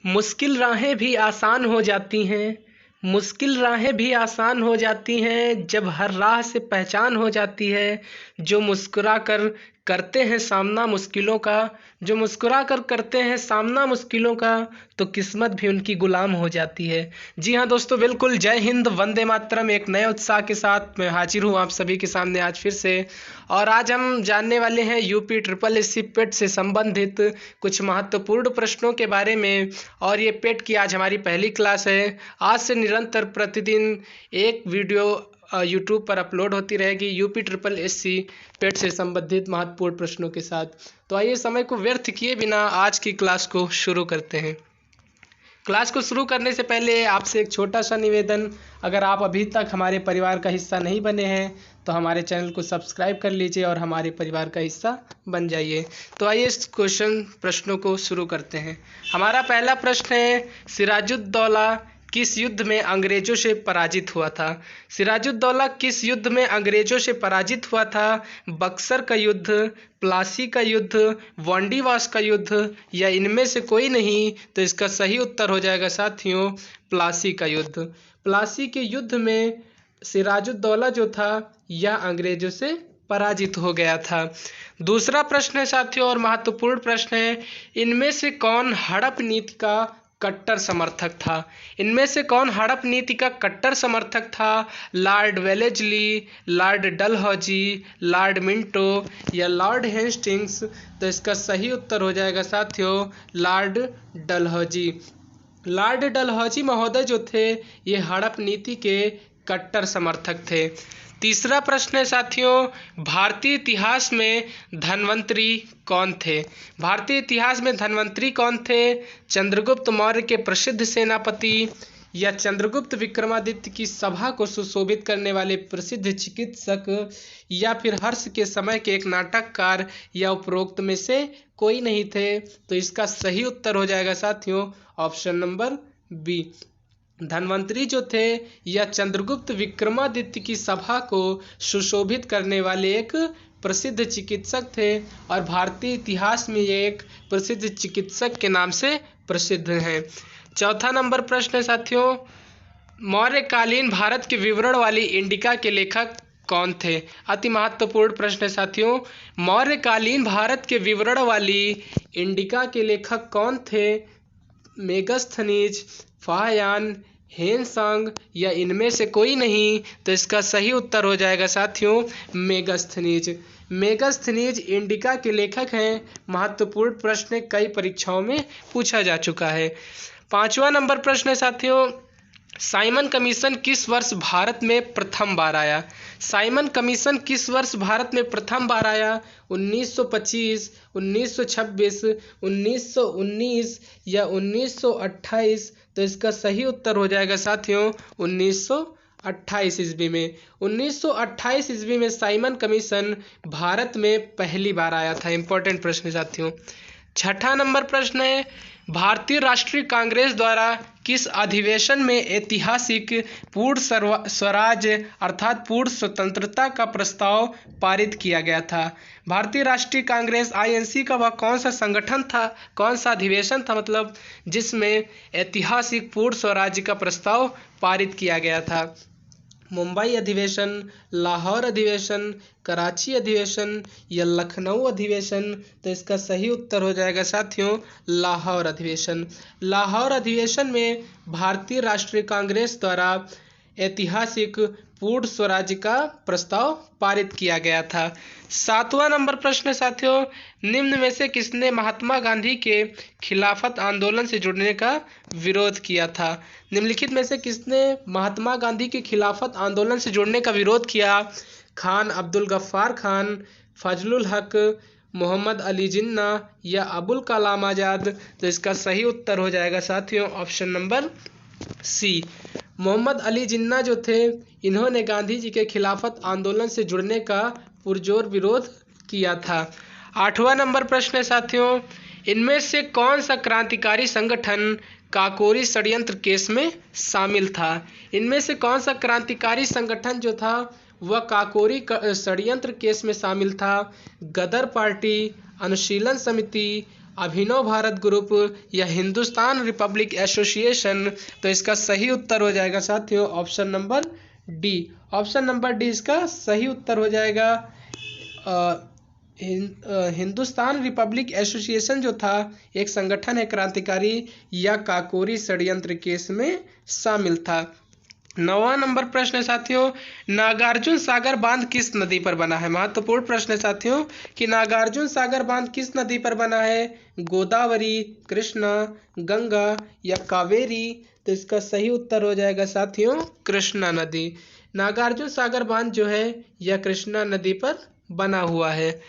मुश्किल राहें भी आसान हो जाती हैं, मुश्किल राहें भी आसान हो जाती हैं जब हर राह से पहचान हो जाती है। जो मुस्कुरा कर करते हैं सामना मुश्किलों का, जो मुस्कुरा कर करते हैं सामना मुश्किलों का, तो किस्मत भी उनकी गुलाम हो जाती है। जी हाँ दोस्तों, बिल्कुल। जय हिंद, वंदे मातरम। एक नए उत्साह के साथ मैं हाजिर हूँ आप सभी के सामने आज फिर से। और आज हम जानने वाले हैं यूपी ट्रिपल एससी पेट से संबंधित कुछ महत्वपूर्ण प्रश्नों के बारे में। और ये पेट की आज हमारी पहली क्लास है। आज से निरंतर प्रतिदिन एक वीडियो यूट्यूब पर अपलोड होती रहेगी यूपी ट्रिपल एससी पेट से संबंधित महत्वपूर्ण प्रश्नों के साथ। तो आइए समय को व्यर्थ किए बिना आज की क्लास को शुरू करते हैं। क्लास को शुरू करने से पहले आपसे एक छोटा सा निवेदन, अगर आप अभी तक हमारे परिवार का हिस्सा नहीं बने हैं तो हमारे चैनल को सब्सक्राइब कर लीजिए और हमारे परिवार का हिस्सा बन जाइए। तो आइए इस प्रश्नों को शुरू करते हैं। हमारा पहला प्रश्न है, सिराजुद्दौला किस युद्ध में अंग्रेजों से पराजित हुआ था? सिराजुद्दौला किस युद्ध में अंग्रेजों से पराजित हुआ था? बक्सर का युद्ध, प्लासी का युद्ध, वांडीवास का युद्ध, या इनमें से कोई नहीं? तो इसका सही उत्तर हो जाएगा साथियों, प्लासी का युद्ध। प्लासी के युद्ध में सिराजुद्दौला जो था यह अंग्रेजों से पराजित हो गया था। दूसरा प्रश्न है साथियों और महत्वपूर्ण प्रश्न है, इनमें से कौन हड़प नीति का कट्टर समर्थक था? इनमें से कौन हड़प नीति का कट्टर समर्थक था? Lord Wellesley, Lord Dalhousie, Lord Minto, या लॉर्ड हेस्टिंग्स? तो इसका सही उत्तर हो जाएगा साथियों, लॉर्ड डलहौजी। लॉर्ड डलहौजी महोदय जो थे ये हड़प नीति के कट्टर समर्थक थे। तीसरा प्रश्न है साथियों, भारतीय इतिहास में धन्वंतरी कौन थे? भारतीय इतिहास में धन्वंतरी कौन थे? चंद्रगुप्त मौर्य के प्रसिद्ध सेनापति, या चंद्रगुप्त विक्रमादित्य की सभा को सुशोभित करने वाले प्रसिद्ध चिकित्सक, या फिर हर्ष के समय के एक नाटककार, या उपरोक्त में से कोई नहीं थे? तो इसका सही उत्तर हो जाएगा साथियों, ऑप्शन नंबर बी। धन्वंतरी जो थे यह चंद्रगुप्त विक्रमादित्य की सभा को सुशोभित करने वाले एक प्रसिद्ध चिकित्सक थे और भारतीय इतिहास में ये एक प्रसिद्ध चिकित्सक के नाम से प्रसिद्ध हैं। चौथा नंबर प्रश्न है साथियों, मौर्यकालीन भारत के विवरण वाली इंडिका के लेखक कौन थे? अति महत्वपूर्ण प्रश्न है साथियों, मौर्यकालीन भारत के विवरण वाली इंडिका के लेखक कौन थे? मेगस्थनीज, फाहयान, हेनसांग, या इनमें से कोई नहीं? तो इसका सही उत्तर हो जाएगा साथियों, मेगस्थनीज। मेगस्थनीज इंडिका के लेखक हैं। महत्वपूर्ण प्रश्न कई परीक्षाओं में पूछा जा चुका है। पांचवा नंबर प्रश्न है साथियों, साइमन कमीशन किस वर्ष भारत में प्रथम बार आया? साइमन कमीशन किस वर्ष भारत में प्रथम बार आया? 1925, 1926, 1919, या 1928? तो इसका सही उत्तर हो जाएगा साथियों, 1928 ईस्वी में। 1928 ईस्वी में साइमन कमीशन भारत में पहली बार आया था। इंपॉर्टेंट प्रश्न साथियों। छठा नंबर प्रश्न है, भारतीय राष्ट्रीय कांग्रेस द्वारा किस अधिवेशन में ऐतिहासिक पूर्ण स्वराज अर्थात पूर्ण स्वतंत्रता का प्रस्ताव पारित किया गया था? भारतीय राष्ट्रीय कांग्रेस आईएनसी का वह कौन सा संगठन था, कौन सा अधिवेशन था मतलब, जिसमें ऐतिहासिक पूर्ण स्वराज्य का प्रस्ताव पारित किया गया था? मुंबई अधिवेशन, लाहौर अधिवेशन, कराची अधिवेशन, या लखनऊ अधिवेशन? तो इसका सही उत्तर हो जाएगा साथियों, लाहौर अधिवेशन। लाहौर अधिवेशन में भारतीय राष्ट्रीय कांग्रेस द्वारा ऐतिहासिक पूर्ण स्वराज्य का प्रस्ताव पारित किया गया था। सातवां नंबर प्रश्न साथियों, निम्न में से किसने महात्मा गांधी के खिलाफत आंदोलन से जुड़ने का विरोध किया था? निम्नलिखित में से किसने महात्मा गांधी के खिलाफत आंदोलन से जुड़ने का विरोध किया? खान अब्दुल गफ्फार खान, फजलुल हक, मोहम्मद अली जिन्ना, या अबुल कलाम आज़ाद? तो इसका सही उत्तर हो जाएगा साथियों, option number C. Mohammad Ali Jinnah जो थे इन्होंने गांधी जी के खिलाफत आंदोलन से जुड़ने का पुरजोर विरोध किया था। आठवां नंबर प्रश्न है साथियों, इनमें से कौन सा क्रांतिकारी संगठन काकोरी षड्यंत्र केस में शामिल था? इनमें से कौन सा क्रांतिकारी संगठन जो था वह काकोरी षड्यंत्र केस में शामिल था? गदर पार्टी, अनुशीलन समिति, अभिनव भारत ग्रुप या हिंदुस्तान रिपब्लिक एसोसिएशन? तो इसका सही उत्तर हो जाएगा साथियों option number D. Option number D इसका सही उत्तर हो जाएगा। हिंदुस्तान रिपब्लिक एसोसिएशन जो था एक संगठन है क्रांतिकारी या काकोरी षड्यंत्र केस में शामिल था। 9वां नंबर प्रश्न है साथियों, नागार्जुन सागर बांध किस नदी पर बना है? महत्वपूर्ण प्रश्न है साथियों कि नागार्जुन सागर बांध किस नदी पर बना है? गोदावरी, कृष्णा, गंगा या कावेरी? तो इसका सही उत्तर हो जाएगा साथियों कृष्णा नदी। नागार्जुन सागर बांध जो है यह कृष्णा नदी पर बना हुआ है।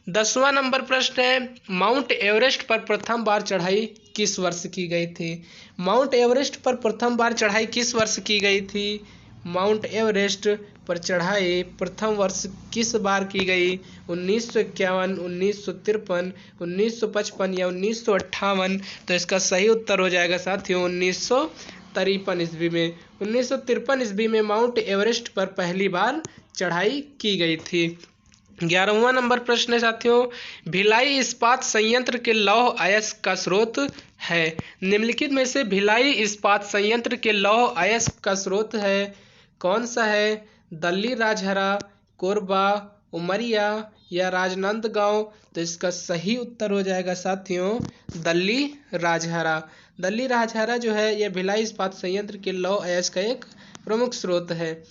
10वां नंबर प्रश्न है, माउंट एवरेस्ट पर प्रथम बार चढ़ाई किस वर्ष की गई थी? माउंट एवरेस्ट पर प्रथम बार चढ़ाई किस वर्ष की गई थी? माउंट एवरेस्ट पर चढ़ाई प्रथम वर्ष किस बार की गई? 1951, 1953, 1955 या 1958? तो इसका सही उत्तर हो जाएगा साथियों 1953 ईस्वी में। 1953 ईस्वी में माउंट एवरेस्ट पर पहली बार चढ़ाई की गई थी। 11वां नंबर प्रश्न है साथियों, भिलाई इस्पात संयंत्र के लौह अयस्क का स्रोत है? निम्नलिखित में से भिलाई इस्पात संयंत्र के लौह अयस्क का स्रोत है कौन सा है? दल्ली राजहरा, कोरबा, उमरिया या राजनांदगांव? तो इसका सही उत्तर हो जाएगा साथियों दल्ली राजहरा। दल्ली राजहरा जो है यह भिलाई इस्पात संयंत्र के लौह अयस्क का एक प्रमुख स्रोत है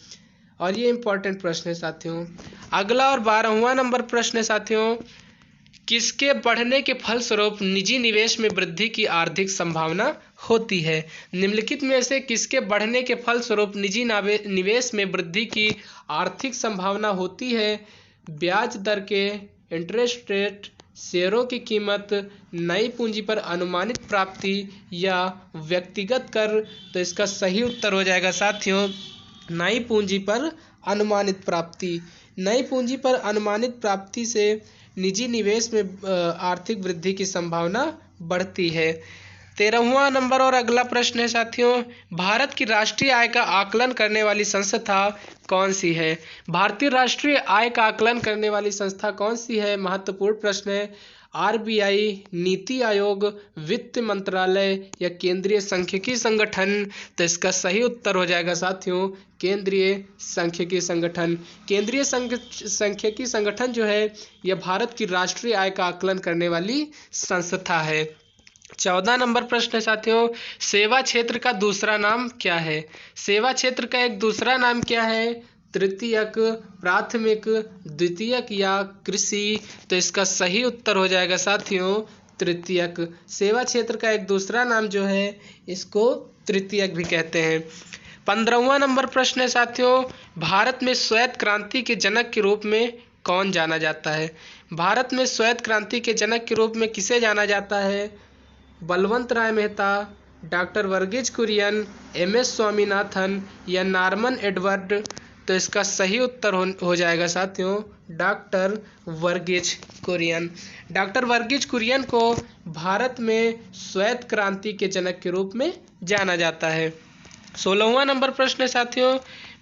और ये इंपॉर्टेंट प्रश्न है साथियों। अगला और 12वां नंबर प्रश्न है साथियों, किसके बढ़ने के फलस्वरूप निजी निवेश में वृद्धि की आर्थिक संभावना होती है? निम्नलिखित में से किसके बढ़ने के फलस्वरूप निजी निवेश में वृद्धि की आर्थिक संभावना होती है? ब्याज दर के, इंटरेस्ट रेट, शेयरों की कीमत, नई पूंजी पर अनुमानित प्राप्ति या व्यक्तिगत कर? तो इसका सही उत्तर हो जाएगा साथियों नई पूंजी पर अनुमानित प्राप्ति। नई पूंजी पर अनुमानित प्राप्ति से निजी निवेश में आर्थिक वृद्धि की संभावना बढ़ती है। 13वां नंबर और अगला प्रश्न है साथियों, भारत की राष्ट्रीय आय का आकलन करने वाली संस्था कौन सी है? भारतीय राष्ट्रीय आय का आकलन करने वाली संस्था कौन सी है? महत्वपूर्ण प्रश्न है। आरबीआई, नीति आयोग, वित्त मंत्रालय या केंद्रीय सांख्यिकी संगठन? तो इसका सही उत्तर हो जाएगा साथियों केंद्रीय सांख्यिकी संगठन। केंद्रीय सांख्यिकी संगठन जो है यह भारत की राष्ट्रीय आय का आकलन करने वाली संस्था है। 14 नंबर प्रश्न है साथियों, सेवा क्षेत्र का दूसरा नाम क्या है? सेवा क्षेत्र का एक दूसरा नाम क्या है? तृतीयक, प्राथमिक, द्वितीयक या कृषि? तो इसका सही उत्तर हो जाएगा साथियों तृतीयक। सेवा क्षेत्र का एक दूसरा नाम जो है इसको तृतीयक भी कहते हैं। 15वां नंबर प्रश्न है साथियों, भारत में श्वेत क्रांति के जनक के रूप में कौन जाना जाता है? भारत में श्वेत क्रांति के जनक के रूप में किसे जाना जाता है? Balwant Rai Mehta, doctor Verghese Kurien, MS. स्वामीनाथन या नॉर्मन एडवर्ड? तो इसका सही उत्तर हो जाएगा साथियों डॉक्टर वर्गीज कुरियन। डॉक्टर वर्गीज कुरियन को भारत में श्वेत क्रांति के जनक के रूप में जाना जाता है। 16वां नंबर प्रश्न है साथियों,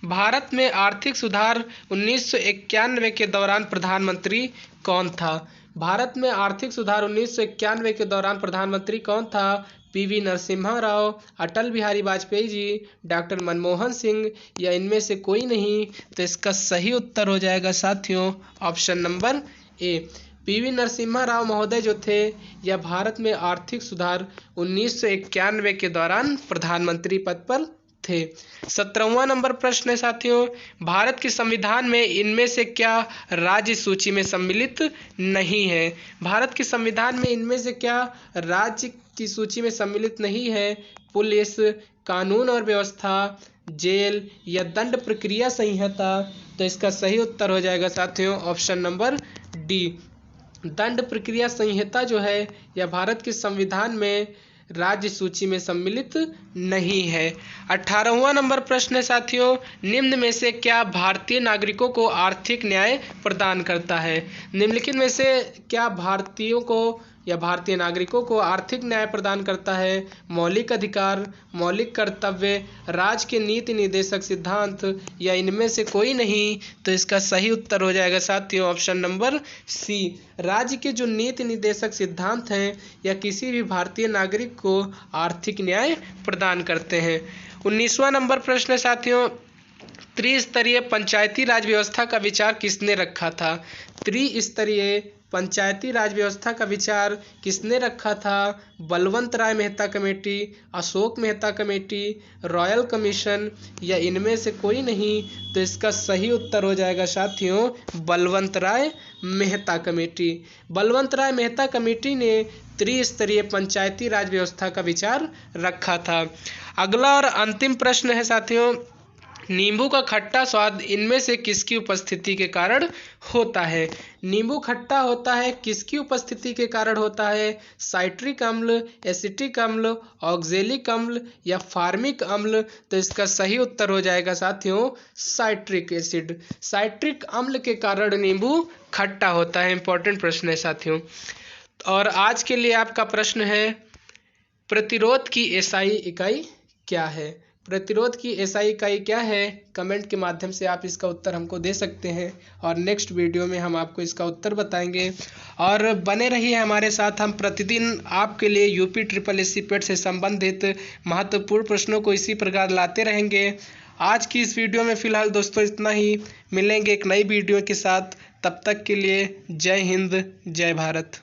भारत में आर्थिक सुधार 1991 के दौरान प्रधानमंत्री कौन था? भारत में आर्थिक सुधार 1991 के दौरान प्रधानमंत्री कौन था? पीवी नरसिम्हा राव, अटल बिहारी वाजपेयी जी, डॉक्टर मनमोहन सिंह या इनमें से कोई नहीं? तो इसका सही उत्तर हो जाएगा साथियों option number A. PV Narasimha Rao महोदय जो थे यह भारत में आर्थिक सुधार 1991 के दौरान प्रधानमंत्री पद पर थे। 17वां नंबर प्रश्न है साथियों, भारत के संविधान में इनमें से क्या राज्य सूची में सम्मिलित नहीं है? भारत के संविधान में इनमें से क्या राज्य की सूची में सम्मिलित नहीं है? पुलिस, कानून और व्यवस्था, जेल या दंड प्रक्रिया संहिता? तो इसका सही उत्तर हो जाएगा साथियों ऑप्शन नंबर डी। दंड प्रक्रिया संहिता जो है यह भारत के संविधान में राज्य सूची में सम्मिलित नहीं है। 18वां नंबर प्रश्न है साथियों, निम्न में से क्या भारतीय नागरिकों को आर्थिक न्याय प्रदान करता है? निम्नलिखित में से क्या भारतीयों को या भारतीय नागरिकों को आर्थिक न्याय प्रदान करता है? मौलिक अधिकार, मौलिक कर्तव्य, राज्य के नीति निर्देशक सिद्धांत या इनमें से कोई नहीं? तो इसका सही उत्तर हो जाएगा साथियों ऑप्शन नंबर सी। राज्य के जो नीति निर्देशक सिद्धांत हैं या किसी भी भारतीय नागरिक को आर्थिक न्याय प्रदान करते हैं। 19वां नंबर प्रश्न है साथियों, त्रिस्तरीय पंचायती राज व्यवस्था का विचार किसने रखा था? त्रिस्तरीय पंचायती राज व्यवस्था का विचार किसने रखा था? Balwant Rai Mehta committee, Ashok Mehta committee, royal commission या इनमें से कोई नहीं? तो इसका सही उत्तर हो जाएगा साथियों बलवंत राय मेहता कमेटी। बलवंत राय मेहता कमेटी ने त्रिस्तरीय पंचायती राज व्यवस्था का विचार रखा था। अगला और अंतिम प्रश्न है साथियों, नींबू का खट्टा स्वाद इनमें से किसकी उपस्थिति के कारण होता है? नींबू खट्टा होता है किसकी उपस्थिति के कारण होता है? साइट्रिक अम्ल, एसिटिक अम्ल, ऑक्जेलिक अम्ल या फार्मिक अम्ल? तो इसका सही उत्तर हो जाएगा साथियों साइट्रिक एसिड। साइट्रिक अम्ल के कारण नींबू खट्टा होता है। इंपॉर्टेंट प्रश्न है साथियों। और आज के लिए आपका प्रश्न है, प्रतिरोध की एसआई इकाई क्या है? प्रतिरोध की एसआई इकाई क्या है? कमेंट के माध्यम से आप इसका उत्तर हमको दे सकते हैं और नेक्स्ट वीडियो में हम आपको इसका उत्तर बताएंगे। और बने रहिए हमारे साथ, हम प्रतिदिन आपके लिए यूपी SSSC पेट से संबंधित महत्वपूर्ण प्रश्नों को इसी प्रकार लाते रहेंगे। आज की इस वीडियो में फ़िलहाल दोस्तों इतना ही। मिलेंगे एक नई वीडियो के साथ, तब तक के लिए जय हिंद, जय भारत।